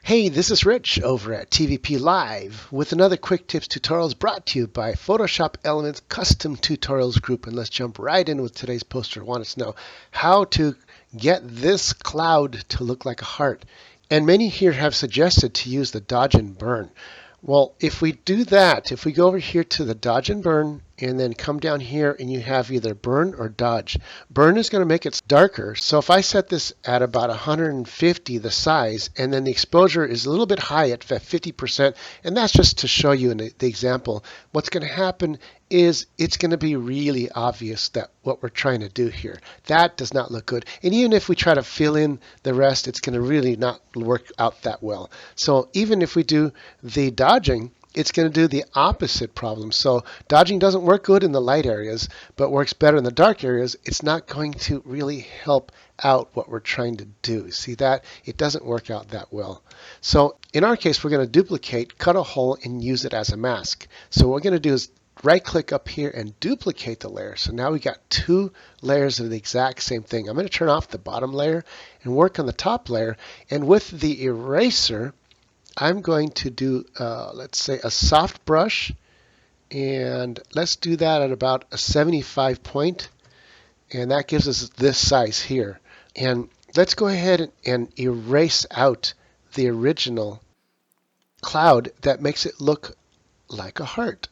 Hey, this is Rich over at TVP Live with another quick tips tutorials brought to you by Photoshop Elements Custom Tutorials Group. And let's jump right in with today's poster. I want us to know how to get this cloud to look like a heart. And many here have suggested to use the dodge and burn. Well, if we do that, if we go over here to the dodge and burn and then come down here and you have either burn or dodge. Burn is going to make it darker. So if I set this at about 150 the size and then the exposure is a little bit high at 50%, and that's just to show you in the example, what's going to happen is it's going to be really obvious that what we're trying to do here. That does not look good. And even if we try to fill in the rest, it's going to really not work out that well. So even if we do the dodging, it's going to do the opposite problem. So dodging doesn't work good in the light areas, but works better in the dark areas. It's not going to really help out what we're trying to do. See that? It doesn't work out that well. So in our case, we're going to duplicate, cut a hole, and use it as a mask. So what we're going to do is right click up here and duplicate the layer. So now we got two layers of the exact same thing. I'm going to turn off the bottom layer and work on the top layer. And with the eraser, I'm going to do, let's say, a soft brush. And let's do that at about a 75 point. And that gives us this size here. And let's go ahead and erase out the original cloud that makes it look like a heart.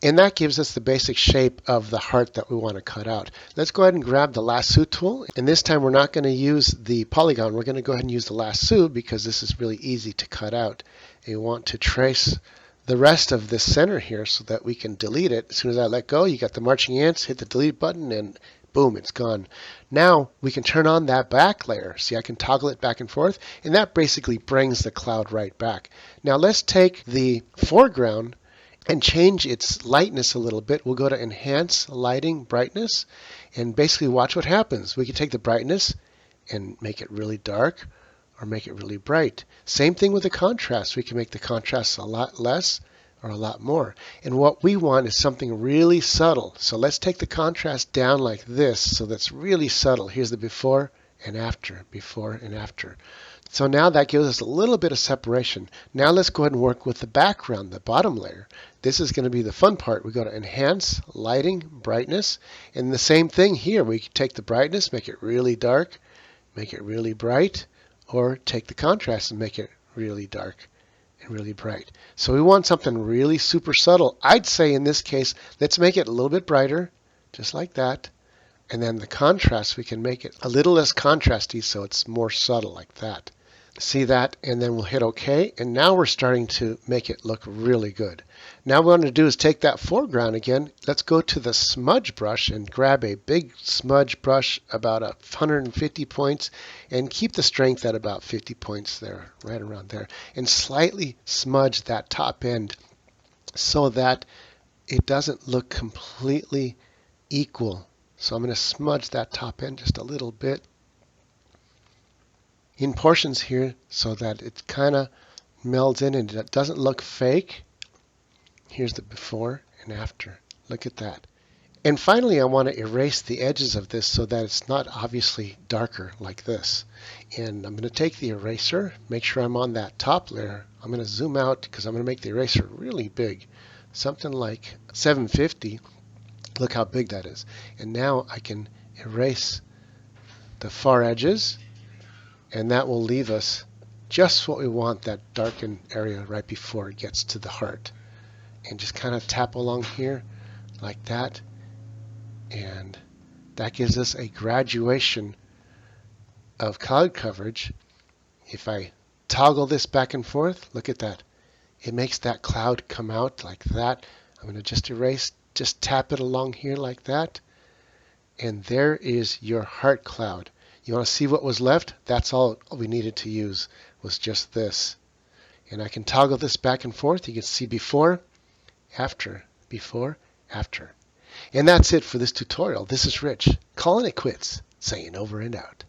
And that gives us the basic shape of the heart that we want to cut out. Let's go ahead and grab the lasso tool. And this time we're not going to use the polygon. We're going to go ahead and use the lasso because this is really easy to cut out. And you want to trace the rest of this center here so that we can delete it. As soon as I let go, you got the marching ants, hit the delete button, and boom, it's gone. Now we can turn on that back layer. See, I can toggle it back and forth, and that basically brings the cloud right back. Now let's take the foreground and change its lightness a little bit. We'll go to Enhance Lighting Brightness and basically watch what happens. We can take the brightness and make it really dark or make it really bright. Same thing with the contrast. We can make the contrast a lot less or a lot more. And what we want is something really subtle. So let's take the contrast down like this so that's really subtle. Here's the before and after, before and after. So now that gives us a little bit of separation. Now let's go ahead and work with the background, the bottom layer. This is going to be the fun part. We go to Enhance, Lighting, Brightness. And the same thing here. We can take the brightness, make it really dark, make it really bright, or take the contrast and make it really dark and really bright. So we want something really super subtle. I'd say in this case, let's make it a little bit brighter, just like that. And then the contrast, we can make it a little less contrasty so it's more subtle like that. See that? And then we'll hit OK. And now we're starting to make it look really good. Now what we want to do is take that foreground again. Let's go to the smudge brush and grab a big smudge brush about 150 points and keep the strength at about 50 points there, right around there. And slightly smudge that top end so that it doesn't look completely equal. So I'm going to smudge that top end just a little bit in portions here so that it kind of melds in and it doesn't look fake. Here's the before and after. Look at that. And finally, I want to erase the edges of this so that it's not obviously darker like this. And I'm going to take the eraser, make sure I'm on that top layer. I'm going to zoom out because I'm going to make the eraser really big, something like 750. Look how big that is. And now I can erase the far edges, and that will leave us just what we want, that darkened area right before it gets to the heart. And just kind of tap along here like that. And that gives us a graduation of cloud coverage. If I toggle this back and forth, look at that. It makes that cloud come out like that. I'm going to just erase, just tap it along here like that. And there is your heart cloud. You want to see what was left? That's all we needed to use was just this. And I can toggle this back and forth. You can see before, after, before, after. And that's it for this tutorial. This is Rich, calling it quits, saying over and out.